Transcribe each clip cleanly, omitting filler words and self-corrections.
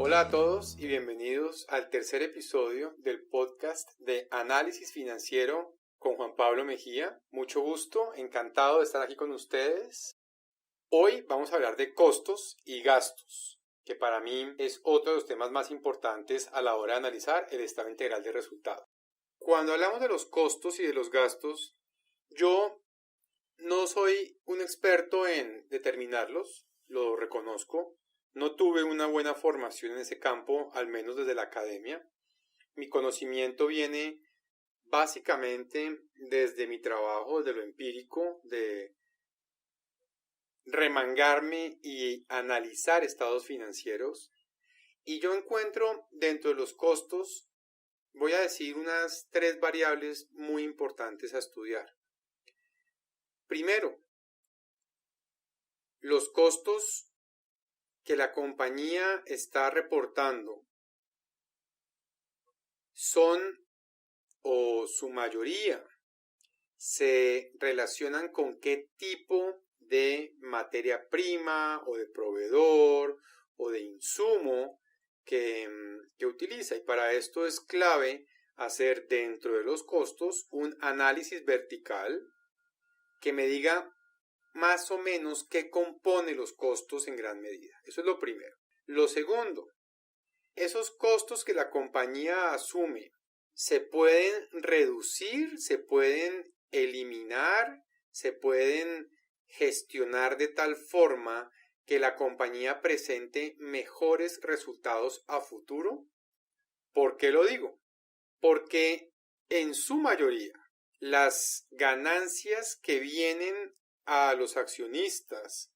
Hola a todos y bienvenidos al tercer episodio del podcast de Análisis Financiero con Juan Pablo Mejía. Mucho gusto, encantado de estar aquí con ustedes. Hoy vamos a hablar de costos y gastos, que para mí es otro de los temas más importantes a la hora de analizar el estado integral de resultados. Cuando hablamos de los costos y de los gastos, yo no soy un experto en determinarlos, lo reconozco. No tuve una buena formación en ese campo, al menos desde la academia. Mi conocimiento viene básicamente desde mi trabajo, desde lo empírico, de remangarme y analizar estados financieros. Y yo encuentro dentro de los costos, voy a decir unas 3 variables muy importantes a estudiar. Primero, los costos que la compañía está reportando son, o su mayoría, se relacionan con qué tipo de materia prima o de proveedor o de insumo que utiliza. Y para esto es clave hacer dentro de los costos un análisis vertical que me diga más o menos qué compone los costos en gran medida. Eso es lo primero. Lo segundo, esos costos que la compañía asume se pueden reducir, se pueden eliminar, se pueden gestionar de tal forma que la compañía presente mejores resultados a futuro. ¿Por qué lo digo? Porque en su mayoría las ganancias que vienen a los accionistas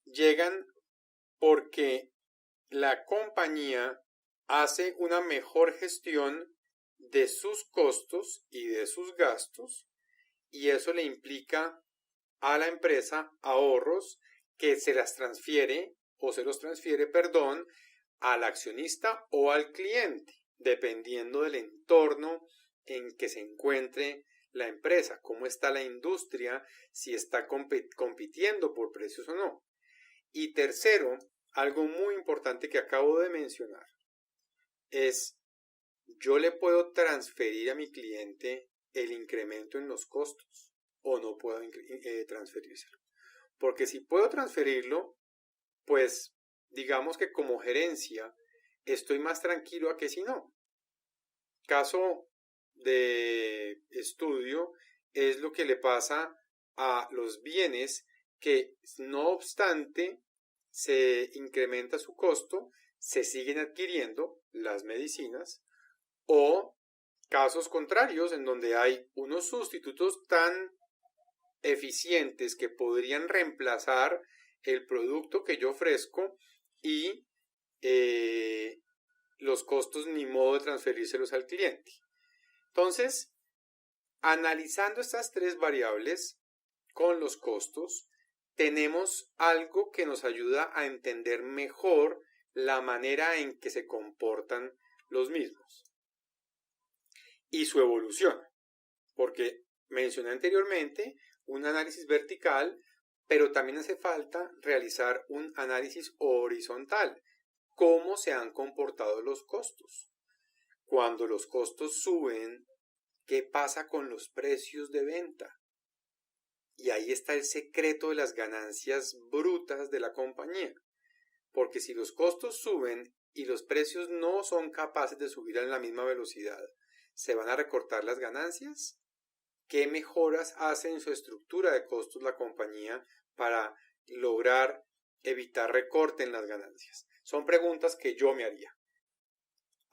llegan porque la compañía hace una mejor gestión de sus costos y de sus gastos, y eso le implica a la empresa ahorros que se los transfiere al accionista o al cliente, dependiendo del entorno en que se encuentre la empresa, cómo está la industria, si está compitiendo por precios o no. Y tercero, algo muy importante que acabo de mencionar es: yo le puedo transferir a mi cliente el incremento en los costos o no puedo transferírselo. Porque si puedo transferirlo, pues digamos que como gerencia estoy más tranquilo a que si no. Caso de estudio es lo que le pasa a los bienes que, no obstante se incrementa su costo, se siguen adquiriendo las medicinas, o casos contrarios en donde hay unos sustitutos tan eficientes que podrían reemplazar el producto que yo ofrezco y los costos ni modo de transferírselos al cliente. Entonces, analizando estas 3 variables con los costos, tenemos algo que nos ayuda a entender mejor la manera en que se comportan los mismos y su evolución, porque mencioné anteriormente un análisis vertical, pero también hace falta realizar un análisis horizontal. ¿Cómo se han comportado los costos? Cuando los costos suben, ¿qué pasa con los precios de venta? Y ahí está el secreto de las ganancias brutas de la compañía. Porque si los costos suben y los precios no son capaces de subir a la misma velocidad, ¿se van a recortar las ganancias? ¿Qué mejoras hace en su estructura de costos la compañía para lograr evitar recorte en las ganancias? Son preguntas que yo me haría.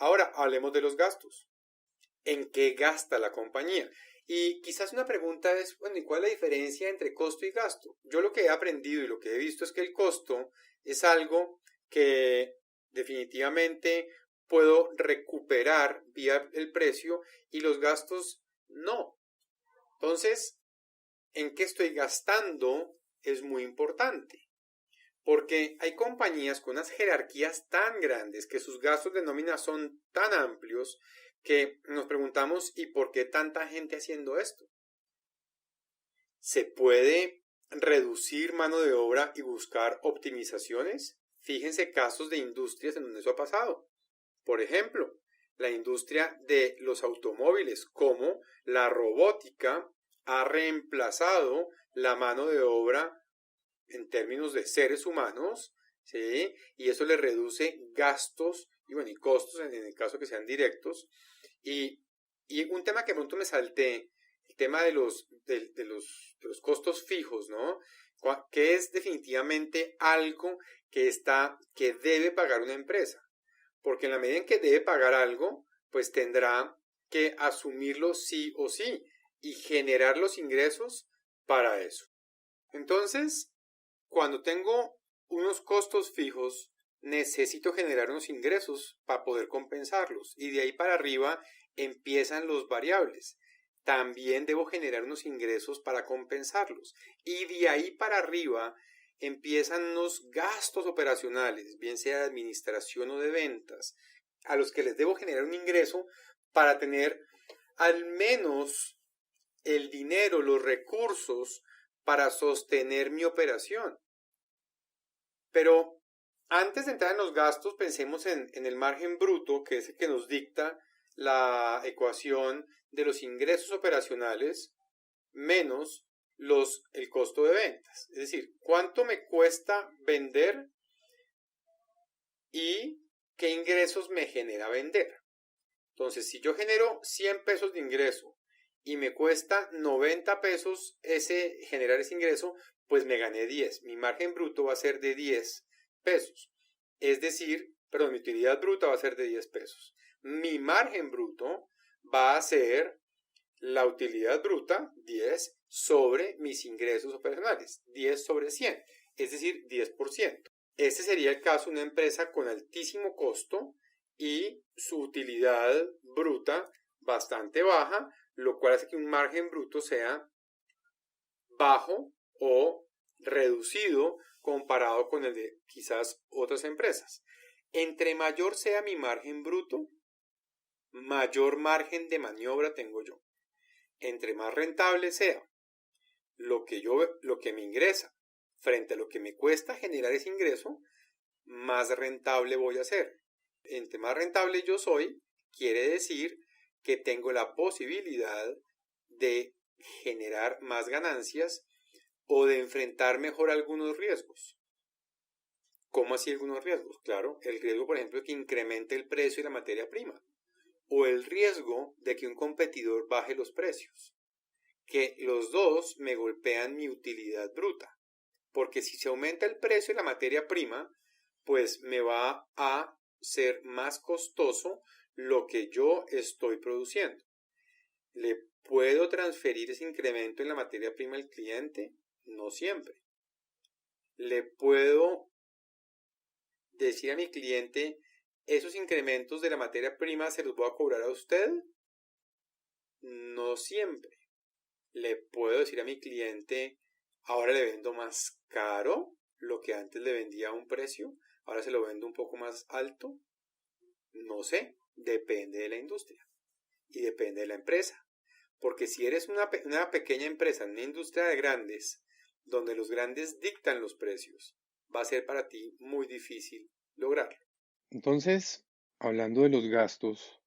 Ahora hablemos de los gastos. ¿En qué gasta la compañía? Y quizás una pregunta es, bueno, ¿y cuál es la diferencia entre costo y gasto? Yo lo que he aprendido y lo que he visto es que el costo es algo que definitivamente puedo recuperar vía el precio y los gastos no. Entonces, ¿en qué estoy gastando? Es muy importante. Porque hay compañías con unas jerarquías tan grandes que sus gastos de nómina son tan amplios que nos preguntamos, ¿y por qué tanta gente haciendo esto? ¿Se puede reducir mano de obra y buscar optimizaciones? Fíjense casos de industrias en donde eso ha pasado. Por ejemplo, la industria de los automóviles, como la robótica ha reemplazado la mano de obra en términos de seres humanos, ¿sí? Y eso le reduce gastos y costos en el caso que sean directos. Y, un tema que pronto me salté, el tema de los costos fijos, ¿no? Que es definitivamente algo que debe pagar una empresa. Porque en la medida en que debe pagar algo, pues tendrá que asumirlo sí o sí y generar los ingresos para eso. Entonces, cuando tengo unos costos fijos, necesito generar unos ingresos para poder compensarlos. Y de ahí para arriba empiezan los variables. También debo generar unos ingresos para compensarlos. Y de ahí para arriba empiezan unos gastos operacionales, bien sea de administración o de ventas, a los que les debo generar un ingreso para tener al menos el dinero, los recursos para sostener mi operación. Pero antes de entrar en los gastos, pensemos en el margen bruto, que es el que nos dicta la ecuación de los ingresos operacionales menos el costo de ventas. Es decir, cuánto me cuesta vender y qué ingresos me genera vender. Entonces, si yo genero 100 pesos de ingreso y me cuesta 90 pesos generar ese ingreso, pues me gané 10. Mi margen bruto va a ser de 10 pesos. Es decir, mi utilidad bruta va a ser de 10 pesos. Mi margen bruto va a ser la utilidad bruta, 10, sobre mis ingresos operacionales, 10 sobre 100, es decir, 10%. Este sería el caso de una empresa con altísimo costo y su utilidad bruta bastante baja, lo cual hace que un margen bruto sea bajo o reducido comparado con el de quizás otras empresas. Entre mayor sea mi margen bruto, mayor margen de maniobra tengo yo. Entre más rentable sea lo que me ingresa frente a lo que me cuesta generar ese ingreso, más rentable voy a ser. Entre más rentable yo soy, quiere decir que tengo la posibilidad de generar más ganancias o de enfrentar mejor algunos riesgos. ¿Cómo así algunos riesgos? Claro, el riesgo, por ejemplo, de que incremente el precio de la materia prima, o el riesgo de que un competidor baje los precios, que los dos me golpean mi utilidad bruta, porque si se aumenta el precio de la materia prima, pues me va a ser más costoso lo que yo estoy produciendo. ¿Le puedo transferir ese incremento en la materia prima al cliente? No siempre. ¿Le puedo decir a mi cliente, esos incrementos de la materia prima se los voy a cobrar a usted? No siempre. ¿Le puedo decir a mi cliente, ahora le vendo más caro lo que antes le vendía a un precio? Ahora se lo vendo un poco más alto. No sé, depende de la industria y depende de la empresa. Porque si eres una pequeña empresa en una industria de grandes, donde los grandes dictan los precios, va a ser para ti muy difícil lograrlo. Entonces, hablando de los gastos,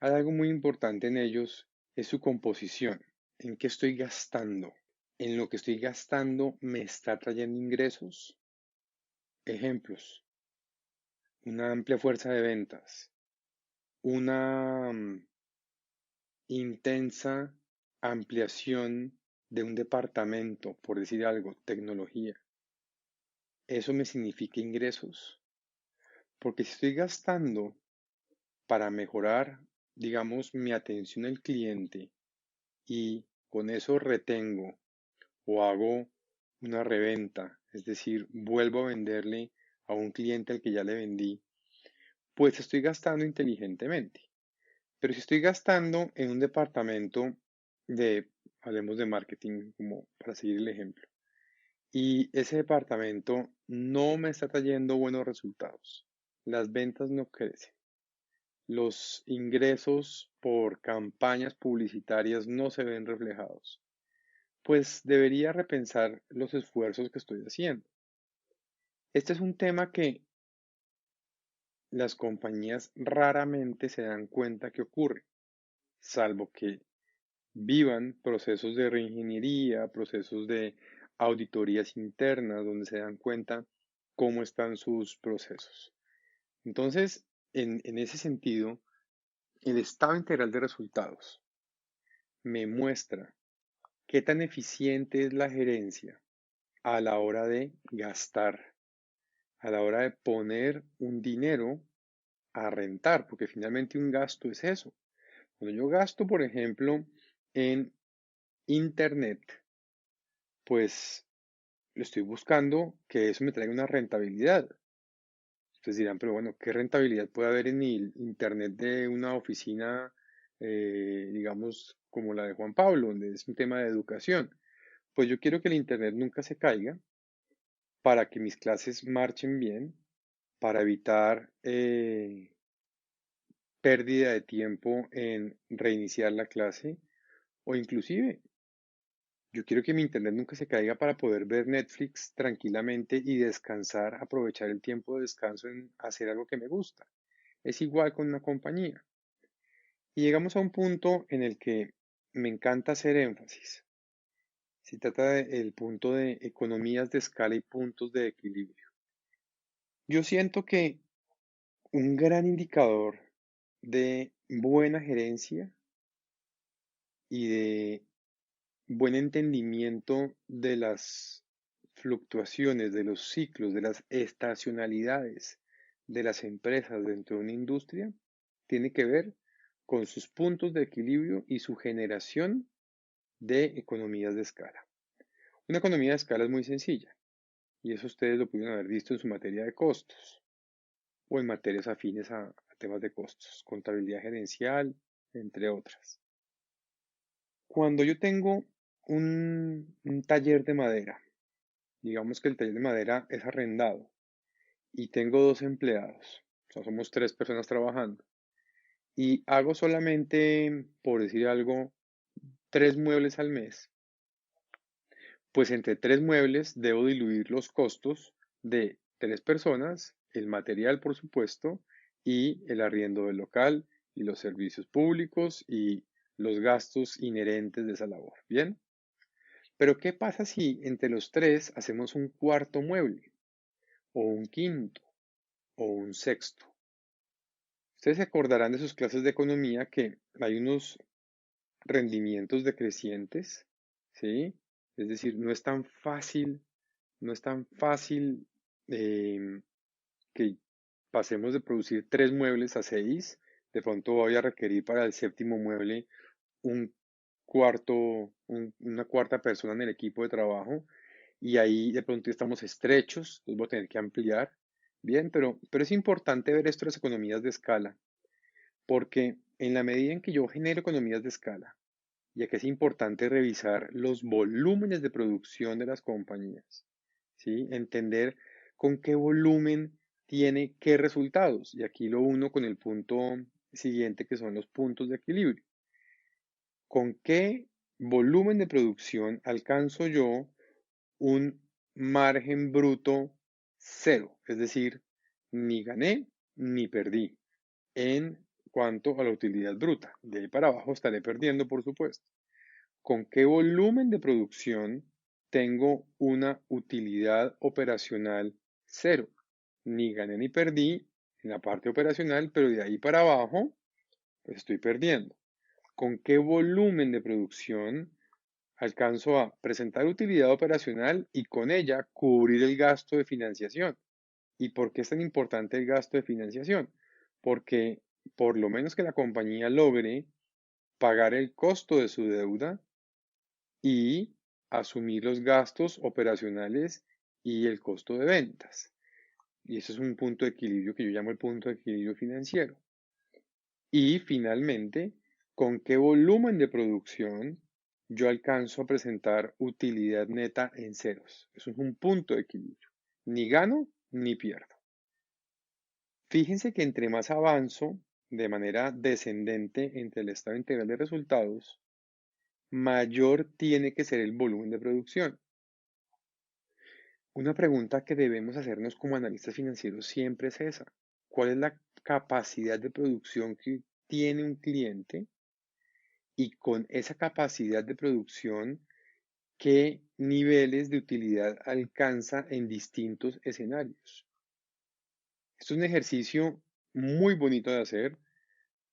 hay algo muy importante en ellos, es su composición. ¿En qué estoy gastando? ¿En lo que estoy gastando me está trayendo ingresos? Ejemplos, una amplia fuerza de ventas, una intensa ampliación de un departamento, por decir algo, tecnología. ¿Eso me significa ingresos? Porque si estoy gastando para mejorar, digamos, mi atención al cliente y con eso retengo o hago una reventa, es decir, vuelvo a venderle a un cliente al que ya le vendí, pues estoy gastando inteligentemente. Pero si estoy gastando en un departamento hablemos de marketing, como para seguir el ejemplo, y ese departamento no me está trayendo buenos resultados, las ventas no crecen, los ingresos por campañas publicitarias no se ven reflejados, pues debería repensar los esfuerzos que estoy haciendo. Este es un tema que las compañías raramente se dan cuenta que ocurre, salvo que vivan procesos de reingeniería, procesos de auditorías internas, donde se dan cuenta cómo están sus procesos. Entonces, en ese sentido, el estado integral de resultados me muestra qué tan eficiente es la gerencia a la hora de gastar, a la hora de poner un dinero a rentar, porque finalmente un gasto es eso. Cuando yo gasto, por ejemplo, en Internet, pues lo estoy buscando que eso me traiga una rentabilidad. Ustedes dirán, pero bueno, ¿qué rentabilidad puede haber en el Internet de una oficina, digamos, como la de Juan Pablo, donde es un tema de educación? Pues yo quiero que el Internet nunca se caiga para que mis clases marchen bien, para evitar pérdida de tiempo en reiniciar la clase o inclusive yo quiero que mi internet nunca se caiga para poder ver Netflix tranquilamente y descansar, aprovechar el tiempo de descanso en hacer algo que me gusta. Es igual con una compañía. Y llegamos a un punto en el que me encanta hacer énfasis. Se trata del punto de economías de escala y puntos de equilibrio. Yo siento que un gran indicador de buena gerencia y de buen entendimiento de las fluctuaciones, de los ciclos, de las estacionalidades de las empresas dentro de una industria, tiene que ver con sus puntos de equilibrio y su generación de economías de escala. Una economía de escala es muy sencilla y eso ustedes lo pudieron haber visto en su materia de costos o en materias afines a temas de costos, contabilidad gerencial, entre otras. Cuando yo tengo un taller de madera, digamos que el taller de madera es arrendado y tengo dos empleados, o sea, somos tres personas trabajando y hago solamente, por decir algo, tres muebles al mes, pues entre tres muebles debo diluir los costos de tres personas, el material, por supuesto, y el arriendo del local y los servicios públicos y los gastos inherentes de esa labor. Bien, pero ¿qué pasa si entre los tres hacemos un cuarto mueble o un quinto o un sexto? Ustedes se acordarán de sus clases de economía que hay unos rendimientos decrecientes, ¿sí? Es decir, no es tan fácil que pasemos de producir tres muebles a seis. De pronto voy a requerir para el séptimo mueble un una cuarta persona en el equipo de trabajo y ahí de pronto estamos estrechos, entonces voy a tener que ampliar. Bien, pero es importante ver esto de las economías de escala, porque en la medida en que yo genero economías de escala, ya que es importante revisar los volúmenes de producción de las compañías, ¿sí? Entender con qué volumen tiene qué resultados. Y aquí lo uno con el punto siguiente que son los puntos de equilibrio. ¿Con qué volumen de producción alcanzo yo un margen bruto cero? Es decir, ni gané ni perdí en cuanto a la utilidad bruta. De ahí para abajo estaré perdiendo, por supuesto. ¿Con qué volumen de producción tengo una utilidad operacional cero? Ni gané ni perdí en la parte operacional, pero de ahí para abajo, pues estoy perdiendo. ¿Con qué volumen de producción alcanzo a presentar utilidad operacional y con ella cubrir el gasto de financiación? ¿Y por qué es tan importante el gasto de financiación? Porque por lo menos que la compañía logre pagar el costo de su deuda y asumir los gastos operacionales y el costo de ventas. Y ese es un punto de equilibrio que yo llamo el punto de equilibrio financiero. Y finalmente, ¿con qué volumen de producción yo alcanzo a presentar utilidad neta en ceros? Eso es un punto de equilibrio. Ni gano ni pierdo. Fíjense que entre más avanzo de manera descendente entre el estado integral de resultados, mayor tiene que ser el volumen de producción. Una pregunta que debemos hacernos como analistas financieros siempre es esa. cuál es la capacidad de producción que tiene un cliente y con esa capacidad de producción, qué niveles de utilidad alcanza en distintos escenarios. Es un ejercicio muy bonito de hacer.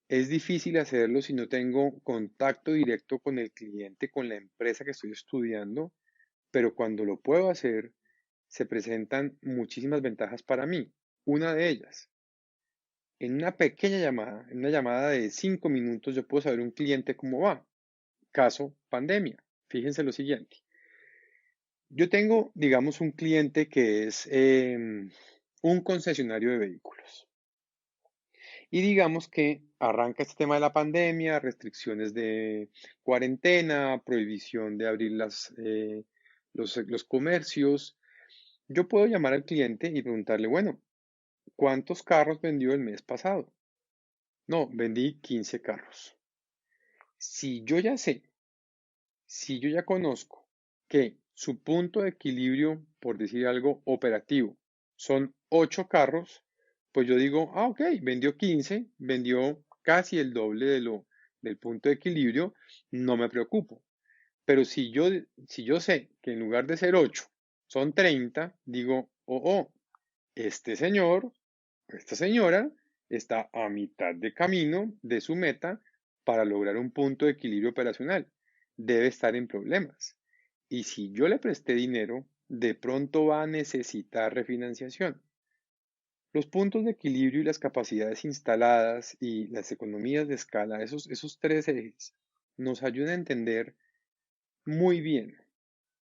Es difícil hacerlo si no tengo contacto directo con el cliente, con la empresa que estoy estudiando, pero cuando lo puedo hacer, se presentan muchísimas ventajas para mí. Una de ellas, en una pequeña llamada, en una llamada de 5 minutos, yo puedo saber un cliente cómo va. Caso pandemia. Fíjense lo siguiente. Yo tengo, digamos, un cliente que es un concesionario de vehículos. Y digamos que arranca este tema de la pandemia, restricciones de cuarentena, prohibición de abrir los comercios. Yo puedo llamar al cliente y preguntarle, bueno, ¿cuántos carros vendió el mes pasado? No, vendí 15 carros. Si yo ya sé, si yo ya conozco que su punto de equilibrio, por decir algo, operativo, son 8 carros, pues yo digo, ok, vendió 15, vendió casi el doble del punto de equilibrio, no me preocupo. Pero si yo sé que en lugar de ser 8, son 30, digo, este señor, esta señora está a mitad de camino de su meta para lograr un punto de equilibrio operacional. Debe estar en problemas. Y si yo le presté dinero, de pronto va a necesitar refinanciación. Los puntos de equilibrio y las capacidades instaladas y las economías de escala, esos tres ejes, nos ayudan a entender muy bien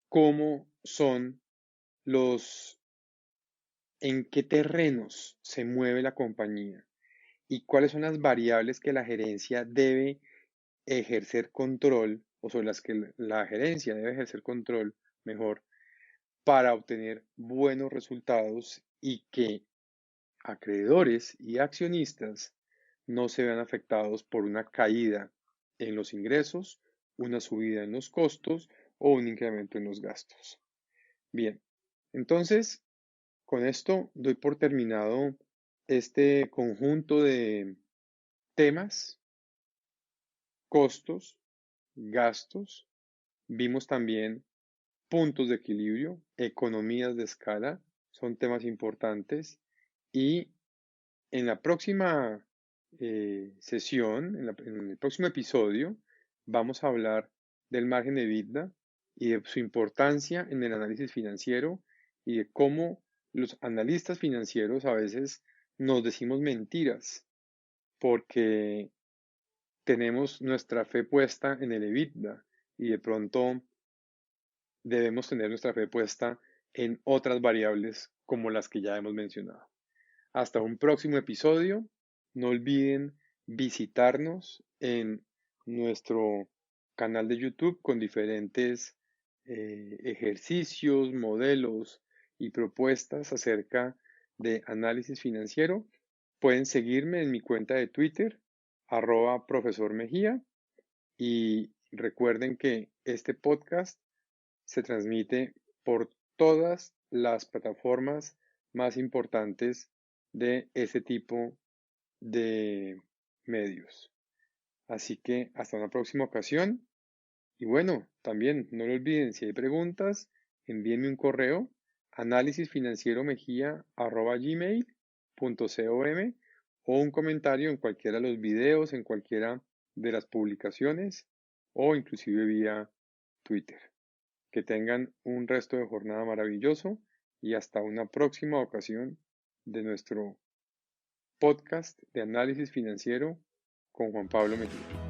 cómo son los, en qué terrenos se mueve la compañía y cuáles son las variables que la gerencia debe ejercer control o sobre las que la gerencia debe ejercer control mejor para obtener buenos resultados y que acreedores y accionistas no se vean afectados por una caída en los ingresos, una subida en los costos o un incremento en los gastos. Bien, entonces con esto doy por terminado este conjunto de temas, costos, gastos. Vimos también puntos de equilibrio, economías de escala, son temas importantes. Y en la próxima sesión, en el próximo episodio, vamos a hablar del margen de EBITDA y de su importancia en el análisis financiero y de cómo los analistas financieros a veces nos decimos mentiras porque tenemos nuestra fe puesta en el EBITDA y de pronto debemos tener nuestra fe puesta en otras variables como las que ya hemos mencionado. Hasta un próximo episodio. No olviden visitarnos en nuestro canal de YouTube con diferentes ejercicios, modelos y propuestas acerca de análisis financiero. Pueden seguirme en mi cuenta de Twitter, @profesor Mejía, y recuerden que este podcast se transmite por todas las plataformas más importantes de ese tipo de medios. Así que hasta una próxima ocasión. Y bueno, también no lo olviden, si hay preguntas, envíenme un correo análisisfinancieromejía@gmail.com o un comentario en cualquiera de los videos, en cualquiera de las publicaciones o inclusive vía Twitter. Que tengan un resto de jornada maravilloso y hasta una próxima ocasión de nuestro podcast de análisis financiero con Juan Pablo Mejía.